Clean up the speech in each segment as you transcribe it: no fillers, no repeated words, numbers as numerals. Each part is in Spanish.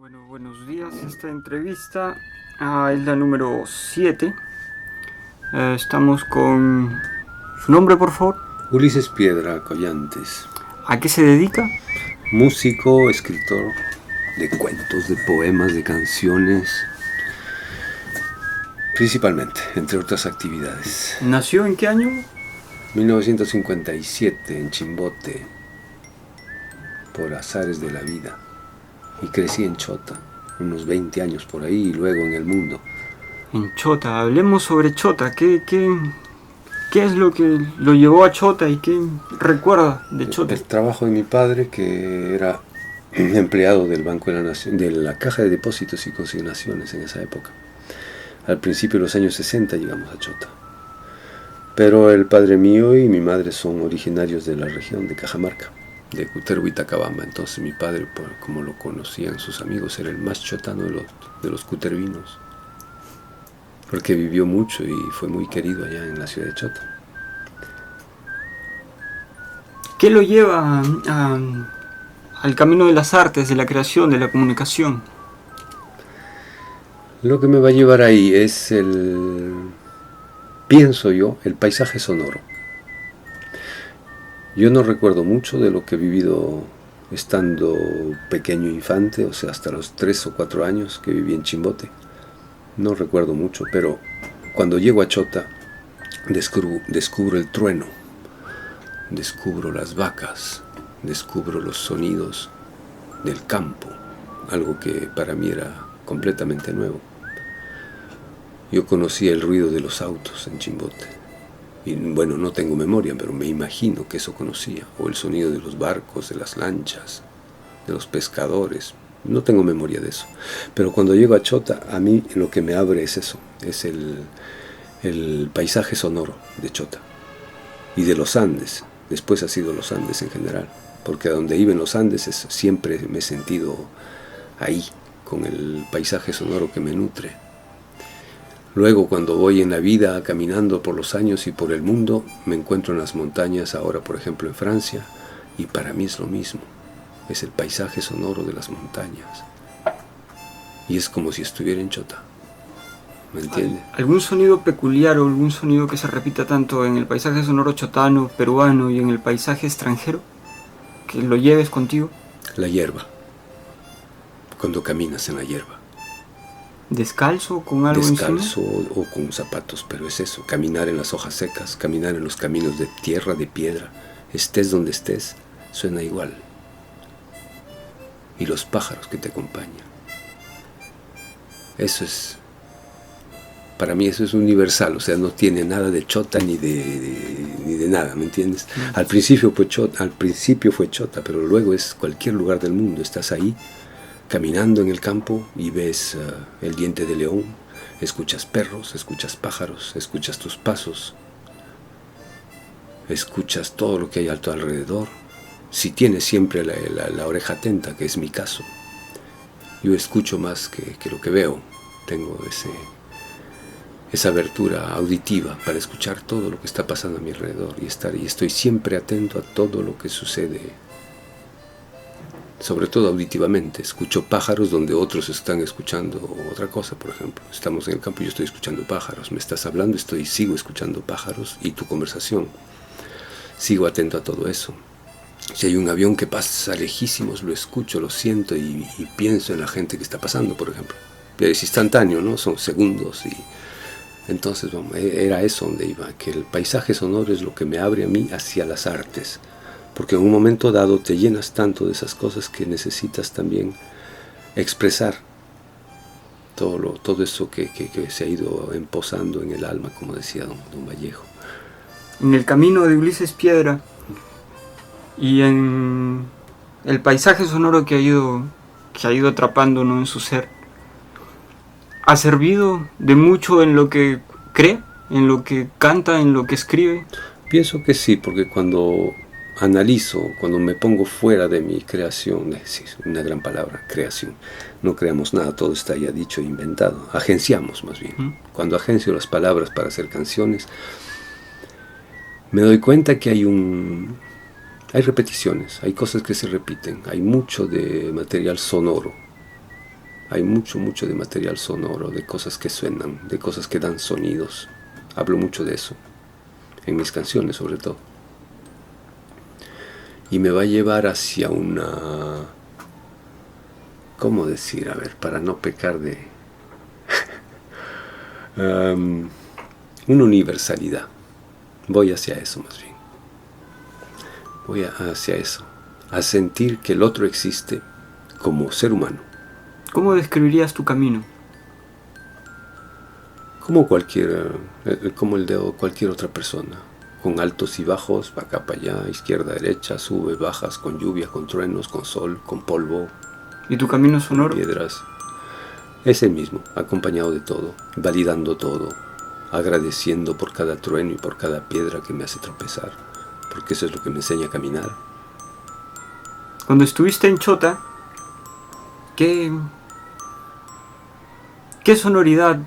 Bueno, buenos días. Esta entrevista es la número 7. Estamos con su nombre, por favor. Ulises Piedra Collantes, ¿A qué se dedica? músico, escritor de cuentos, de poemas, de canciones, principalmente, entre otras actividades. ¿Nació en qué año? 1957 en Chimbote, por azares de la vida, y crecí en Chota, unos 20 años por ahí, y luego en el mundo. En Chota. Hablemos sobre Chota. ¿Qué es lo que lo llevó a Chota y qué recuerda de Chota? El trabajo de mi padre, que era empleado del Banco de la Nación, de la Caja de Depósitos y Consignaciones en esa época. Al principio de los años 60 llegamos a Chota. Pero el padre mío y mi madre son originarios de la región de Cajamarca, de Cutervo y Tacabamba. Entonces mi padre, como lo conocían sus amigos, era el más chotano de los cutervinos, porque vivió mucho y fue muy querido allá en la ciudad de Chota. ¿Qué lo lleva al camino de las artes, de la creación, de la comunicación? Lo que me va a llevar ahí es pienso yo, el paisaje sonoro. Yo no recuerdo mucho de lo que he vivido estando pequeño infante, o sea, hasta los 3 o 4 años que viví en Chimbote. No recuerdo mucho, pero cuando llego a Chota descubro el trueno, descubro las vacas, descubro los sonidos del campo, algo que para mí era completamente nuevo. Yo conocía el ruido de los autos en Chimbote. Y bueno, no tengo memoria, pero me imagino que eso conocía. O el sonido de los barcos, de las lanchas, de los pescadores. No tengo memoria de eso. Pero cuando llego a Chota, a mí lo que me abre es eso. Es el paisaje sonoro de Chota. Y de los Andes. Después ha sido los Andes en general. Porque a donde iba en los Andes siempre me he sentido ahí, con el paisaje sonoro que me nutre. Luego, cuando voy en la vida caminando por los años y por el mundo, me encuentro en las montañas, ahora por ejemplo en Francia, y para mí es lo mismo. Es el paisaje sonoro de las montañas. Y es como si estuviera en Chota. ¿Me entiende? ¿Algún sonido peculiar o algún sonido que se repita tanto en el paisaje sonoro chotano, peruano y en el paisaje extranjero? ¿Que lo lleves contigo? La hierba. Cuando caminas en la hierba. ¿Descalzo con algo Descalzo encima? o con zapatos, pero es eso, caminar en las hojas secas, caminar en los caminos de tierra, de piedra, estés donde estés, suena igual. Y los pájaros que te acompañan. Eso es, para mí eso es universal, o sea, no tiene nada de Chota ni de nada, ¿me entiendes? Al principio fue Chota, pero luego es cualquier lugar del mundo, estás ahí, caminando en el campo y ves el diente de león, escuchas perros, escuchas pájaros, escuchas tus pasos, escuchas todo lo que hay a tu alrededor. Si tienes siempre la oreja atenta, que es mi caso, yo escucho más que lo que veo. Tengo esa abertura auditiva para escuchar todo lo que está pasando a mi alrededor y estoy siempre atento a todo lo que sucede. Sobre todo auditivamente, escucho pájaros donde otros están escuchando otra cosa, por ejemplo. Estamos en el campo y yo estoy escuchando pájaros, me estás hablando, sigo escuchando pájaros y tu conversación. Sigo atento a todo eso. Si hay un avión que pasa lejísimos, lo escucho, lo siento y pienso en la gente que está pasando, por ejemplo. Es instantáneo, ¿no? Son segundos y entonces era eso donde iba, que el paisaje sonoro es lo que me abre a mí hacia las artes. Porque en un momento dado te llenas tanto de esas cosas que necesitas también expresar todo eso que se ha ido emposando en el alma, como decía don Vallejo. En el camino de Ulises Piedra y en el paisaje sonoro que ha ido atrapando, ¿no?, en su ser, ¿ha servido de mucho en lo que cree, en lo que canta, en lo que escribe? Pienso que sí, porque cuando analizo, cuando me pongo fuera de mi creación, es una gran palabra, creación, no creamos nada, todo está ya dicho e inventado, agenciamos más bien. Cuando agencio las palabras para hacer canciones, me doy cuenta que hay repeticiones, hay cosas que se repiten, hay mucho de material sonoro Hay mucho de material sonoro, de cosas que suenan, de cosas que dan sonidos. Hablo mucho de eso, en mis canciones sobre todo. Y me va a llevar hacia una... ¿Cómo decir? A ver, para no pecar de... una universalidad. Voy hacia eso más bien. Voy hacia eso. A sentir que el otro existe como ser humano. ¿Cómo describirías tu camino? Como como el de cualquier otra persona. Con altos y bajos, para acá, para allá, izquierda, derecha, sube, bajas, con lluvia, con truenos, con sol, con polvo. ¿Y tu camino sonoro? Piedras. Es el mismo, acompañado de todo, validando todo, agradeciendo por cada trueno y por cada piedra que me hace tropezar, porque eso es lo que me enseña a caminar. Cuando estuviste en Chota, ¿qué sonoridad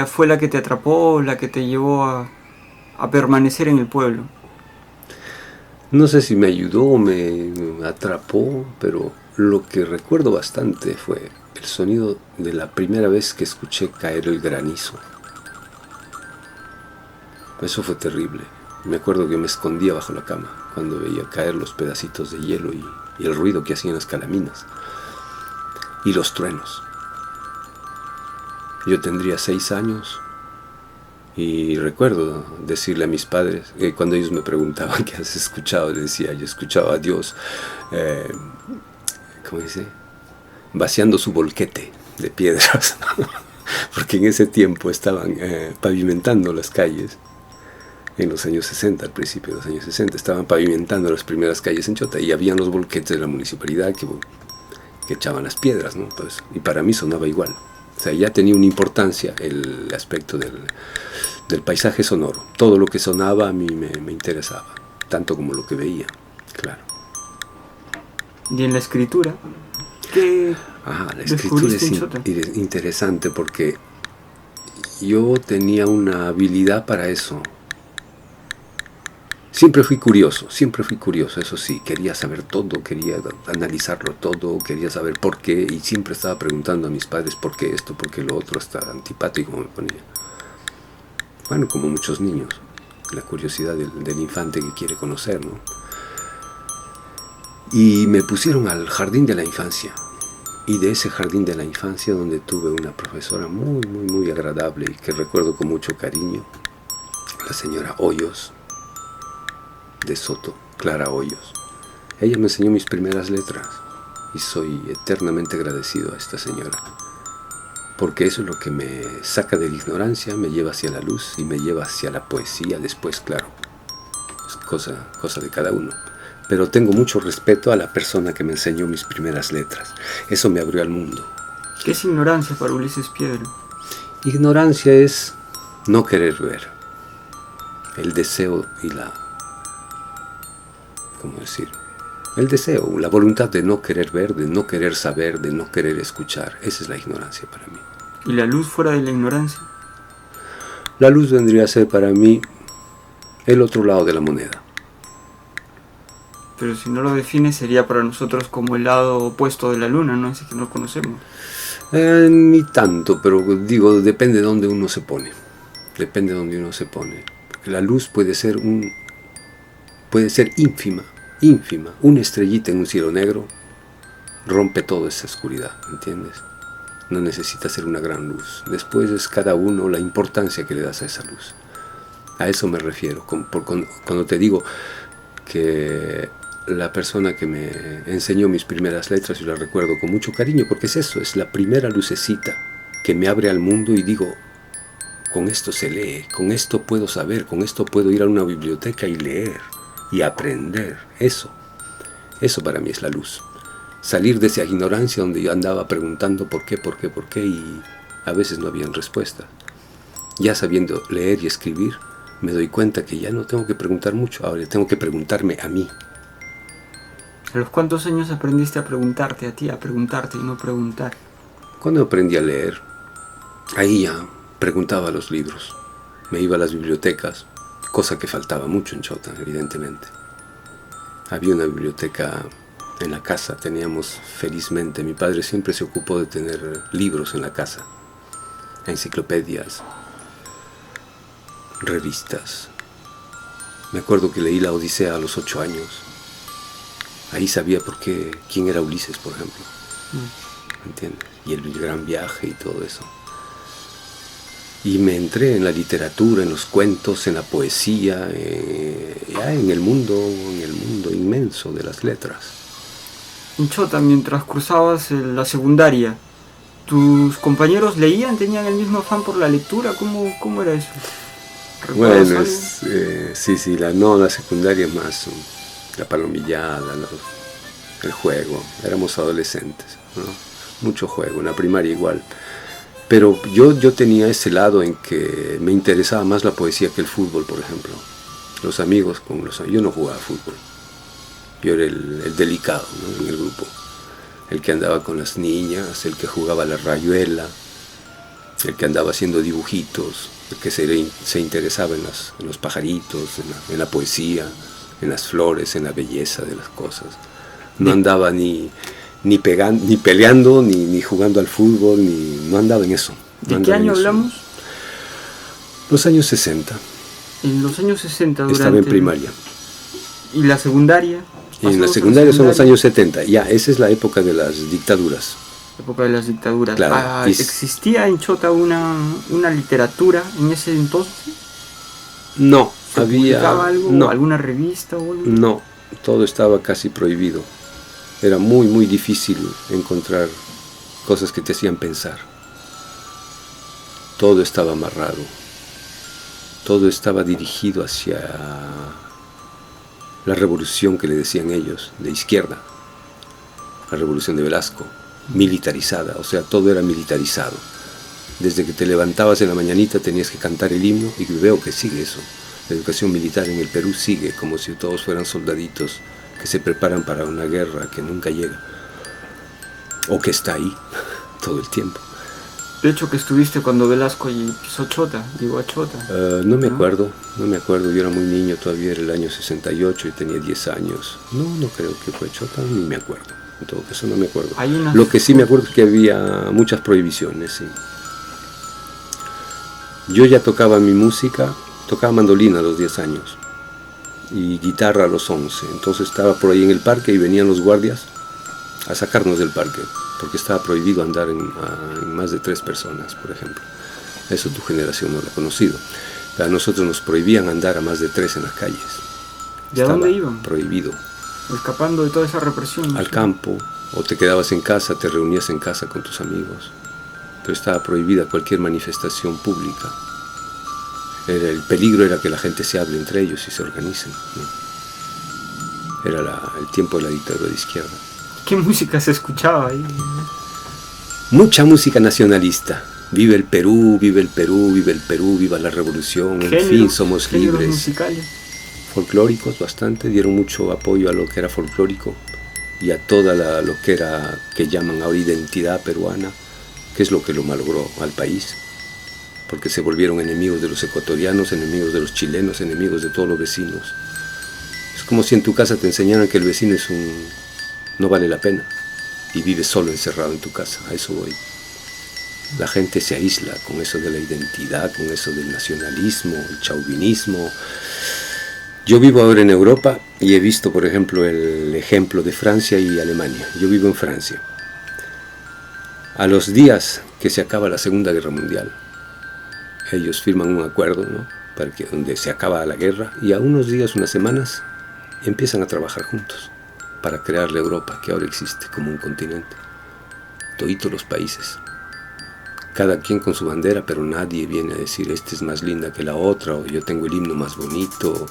fue la que te atrapó, la que te llevó a permanecer en el pueblo? No sé si me ayudó o me atrapó, pero lo que recuerdo bastante fue el sonido de la primera vez que escuché caer el granizo. Eso fue terrible. Me acuerdo que me escondía bajo la cama cuando veía caer los pedacitos de hielo y el ruido que hacían las calaminas. Y los truenos. Yo tendría 6 años y recuerdo decirle a mis padres, cuando ellos me preguntaban qué has escuchado, les decía, yo escuchaba a Dios, ¿cómo dice? Vaciando su volquete de piedras, porque en ese tiempo estaban pavimentando las calles. En los años 60, al principio de los años 60, estaban pavimentando las primeras calles en Chota y habían los volquetes de la municipalidad que echaban las piedras, ¿no? Entonces, y para mí sonaba igual. O sea, ya tenía una importancia el aspecto del paisaje sonoro. Todo lo que sonaba a mí me interesaba, tanto como lo que veía, claro. ¿Y en la escritura? ¿Qué la escritura es interesante porque yo tenía una habilidad para eso. Siempre fui curioso, eso sí, quería saber todo, quería analizarlo todo, quería saber por qué, y siempre estaba preguntando a mis padres por qué esto, por qué lo otro, hasta antipático me ponía. Bueno, como muchos niños, la curiosidad del infante que quiere conocer, ¿no? Y me pusieron al jardín de la infancia, y de ese jardín de la infancia donde tuve una profesora muy agradable y que recuerdo con mucho cariño, la señora Hoyos, de Soto, Clara Hoyos. Ella me enseñó mis primeras letras y soy eternamente agradecido a esta señora, porque eso es lo que me saca de la ignorancia, me lleva hacia la luz y me lleva hacia la poesía después, claro. Es cosa de cada uno. Pero tengo mucho respeto a la persona que me enseñó mis primeras letras. Eso me abrió al mundo. ¿Qué es ignorancia para Ulises Piedra? Ignorancia es no querer ver. El deseo y ¿cómo decir? El deseo, la voluntad de no querer ver, de no querer saber, de no querer escuchar. Esa es la ignorancia para mí. ¿Y la luz fuera de la ignorancia? La luz vendría a ser para mí el otro lado de la moneda. Pero si no lo defines sería para nosotros como el lado opuesto de la luna, ¿no? Ese que no conocemos. Ni tanto, pero digo, depende de dónde uno se pone. Depende de dónde uno se pone. Porque la luz puede ser ínfima. Una estrellita en un cielo negro rompe toda esa oscuridad, ¿entiendes? No necesita ser una gran luz. Después es cada uno la importancia que le das a esa luz. A eso me refiero. Cuando te digo que la persona que me enseñó mis primeras letras, yo la recuerdo con mucho cariño, porque es eso, es la primera lucecita que me abre al mundo y digo, con esto se lee, con esto puedo saber, con esto puedo ir a una biblioteca y leer y aprender. Eso para mí es la luz. Salir de esa ignorancia donde yo andaba preguntando por qué y a veces no habían respuestas. Ya sabiendo leer y escribir, me doy cuenta que ya no tengo que preguntar mucho, ahora tengo que preguntarme a mí. ¿A los cuántos años aprendiste a preguntarte a ti, a preguntarte y no preguntar? Cuando aprendí a leer, ahí ya preguntaba los libros. Me iba a las bibliotecas, cosa que faltaba mucho en Chota, evidentemente. Había una biblioteca En la casa teníamos, felizmente, mi padre siempre se ocupó de tener libros en la casa, enciclopedias, revistas. Me acuerdo que leí la Odisea a los 8 años. Ahí sabía quién era Ulises, por ejemplo. ¿Entiendes? Y el gran viaje y todo eso. Y me entré en la literatura, en los cuentos, en la poesía, ya en el mundo inmenso de las letras. En Chota, mientras cursabas la secundaria, ¿tus compañeros leían? ¿Tenían el mismo afán por la lectura? ¿Cómo era eso? Bueno, sí, la secundaria es más la palomillada, el juego. Éramos adolescentes, ¿no? Mucho juego, en la primaria igual. Pero yo tenía ese lado en que me interesaba más la poesía que el fútbol, por ejemplo. Los amigos, yo no jugaba fútbol. Yo era el delicado, ¿no? En el grupo. El que andaba con las niñas, el que jugaba a la rayuela, el que andaba haciendo dibujitos, el que se interesaba en los pajaritos, en la poesía, en las flores, en la belleza de las cosas. No andaba ni peleando, ni jugando al fútbol, no andaba en eso. ¿De qué año hablamos? Los años 60. En los años 60 durante... Estaba en primaria. ¿Y la secundaria? Y en la secundaria son los años 70. Ya, esa es la época de las dictaduras. Época de las dictaduras. Claro. ¿Existía en Chota una literatura en ese entonces? No, ¿Se había... publicaba algo? No. ¿Alguna revista o algo? No, todo estaba casi prohibido. Era muy, muy difícil encontrar cosas que te hacían pensar. Todo estaba amarrado. Todo estaba dirigido hacia la revolución que le decían ellos, de izquierda. La revolución de Velasco, militarizada, o sea, todo era militarizado. Desde que te levantabas en la mañanita tenías que cantar el himno, y veo que sigue eso. La educación militar en el Perú sigue como si todos fueran soldaditos que se preparan para una guerra que nunca llega, o que está ahí todo el tiempo. De hecho, que estuviste cuando Velasco pisó Chota, llegó a Chota. No me acuerdo, yo era muy niño, todavía era el año 68 y tenía 10 años. No creo que fue Chota, ni me acuerdo. En todo caso no me acuerdo. Lo que sí me acuerdo es que había muchas prohibiciones, sí. Yo ya tocaba mi música, tocaba mandolina a los 10 años y guitarra a los 11. Entonces estaba por ahí en el parque y venían los guardias a sacarnos del parque, porque estaba prohibido andar en más de 3 personas, por ejemplo. Eso tu generación no lo ha conocido. Pero a nosotros nos prohibían andar a más de 3 en las calles. ¿Y a dónde iban? Prohibido. Escapando de toda esa represión. Al campo, o te quedabas en casa, te reunías en casa con tus amigos. Pero estaba prohibida cualquier manifestación pública. El peligro era que la gente se hable entre ellos y se organicen, ¿no? Era el tiempo de la dictadura de izquierda. ¿Qué música se escuchaba ahí? Mucha música nacionalista. Vive el Perú, vive el Perú, vive el Perú, viva la revolución, en fin, somos libres. Musicales. Folclóricos bastante, dieron mucho apoyo a lo que era folclórico y a toda lo que era, que llaman ahora identidad peruana, que es lo que lo malogró al país, porque se volvieron enemigos de los ecuatorianos, enemigos de los chilenos, enemigos de todos los vecinos. Es como si en tu casa te enseñaran que el vecino no vale la pena y vives solo encerrado en tu casa. A eso voy. La gente se aísla con eso de la identidad, con eso del nacionalismo, el chauvinismo. Yo vivo ahora en Europa y he visto, por ejemplo, el ejemplo de Francia y Alemania. Yo vivo en Francia. A los días que se acaba la Segunda Guerra Mundial, ellos firman un acuerdo, ¿no? Donde se acaba la guerra, y a unos días, unas semanas, empiezan a trabajar juntos para crear la Europa que ahora existe como un continente. Toditos los países, cada quien con su bandera, pero nadie viene a decir esta es más linda que la otra, o yo tengo el himno más bonito.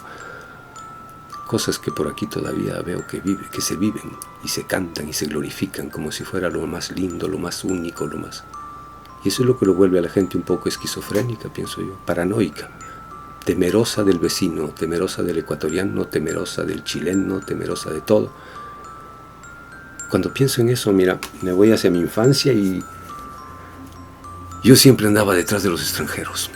Cosas que por aquí todavía veo que se viven y se cantan y se glorifican como si fuera lo más lindo, lo más único, lo más... Y eso es lo que lo vuelve a la gente un poco esquizofrénica, pienso yo, paranoica, temerosa del vecino, temerosa del ecuatoriano, temerosa del chileno, temerosa de todo. Cuando pienso en eso, mira, me voy hacia mi infancia y yo siempre andaba detrás de los extranjeros.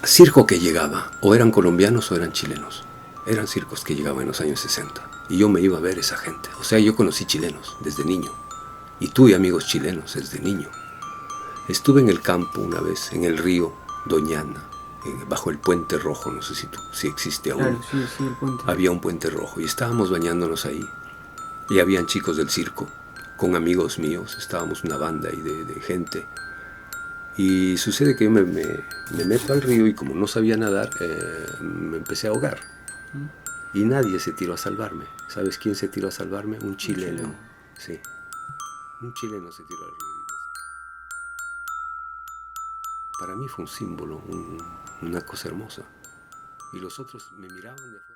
Circo que llegaba, o eran colombianos o eran chilenos. eran circos que llegaban en los años 60. Y yo me iba a ver esa gente. O sea, yo conocí chilenos desde niño. Y tuve amigos chilenos desde niño. Estuve en el campo una vez, en el río Doñana, bajo el Puente Rojo, no sé si existe aún. Claro, sí, sí, el puente. Había un puente rojo y estábamos bañándonos ahí. Y habían chicos del circo, con amigos míos, estábamos una banda ahí de gente. Y sucede que yo me meto al río y como no sabía nadar, me empecé a ahogar. Y nadie se tiró a salvarme. ¿Sabes quién se tiró a salvarme? Un chileno. Sí. Un chileno se tiró al río. Para mí fue un símbolo, una cosa hermosa. Y los otros me miraban de afuera.